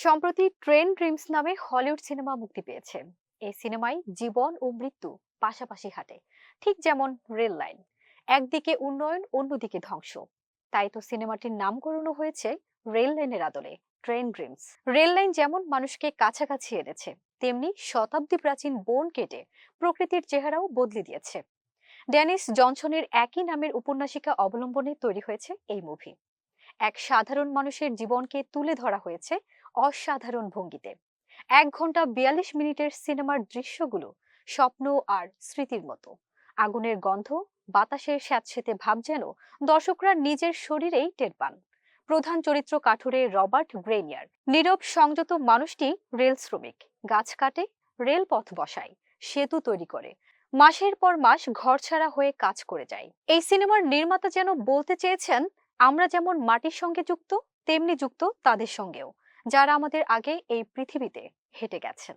সম্প্রতি train dreams নামে Hollywood cinema মুক্তি পেয়েছে। এই সিনেমায় জীবন ও মৃত্যু পাশাপাশি হাঁটে, ঠিক যেমন রেল লাইন। একদিকে উন্নয়ন, অন্যদিকে ধ্বংস। তাই তো সিনেমাটির নামকরণও হয়েছে রেল লাইনের আদলে, ট্রেন ড্রিমস। রেল লাইন যেমন মানুষকে কাছাকাছি এনেছে, তেমনি শতাব্দী প্রাচীন বন কেটে প্রকৃতির চেহারাও বদলে দিয়েছে। ড্যানিস জনসনের একই নামের উপন্যাসিকা অবলম্বনে তৈরি হয়েছে এই মুভি। এক সাধারণ মানুষের জীবনকে তুলে ধরা হয়েছে অসাধারণ ভঙ্গিতে। 1 ঘন্টা 42 মিনিটের সিনেমার দৃশ্যগুলো স্বপ্ন আর স্মৃতির মতো। আগুনের গন্ধ, বাতাসের স্যাঁতসেঁতে ভাব যেন দর্শকরা নিজের শরীরেই টের পান। প্রধান চরিত্র কাঠুরে রবার্ট গ্রেনিয়ার, নীরব সংযত মানুষটি রেল শ্রমিক। গাছ কাটে, রেলপথ বসায়, সেতু তৈরি করে, মাসের পর মাস ঘরছাড়া হয়ে কাজ করে যায়। এই সিনেমার নির্মাতা যেন বলতে চেয়েছেন, আমরা যেমন মাটির সঙ্গে যুক্ত, তেমনি যুক্ত তাদের সঙ্গেও, যারা আমাদের আগে এই পৃথিবীতে হেঁটে গেছেন।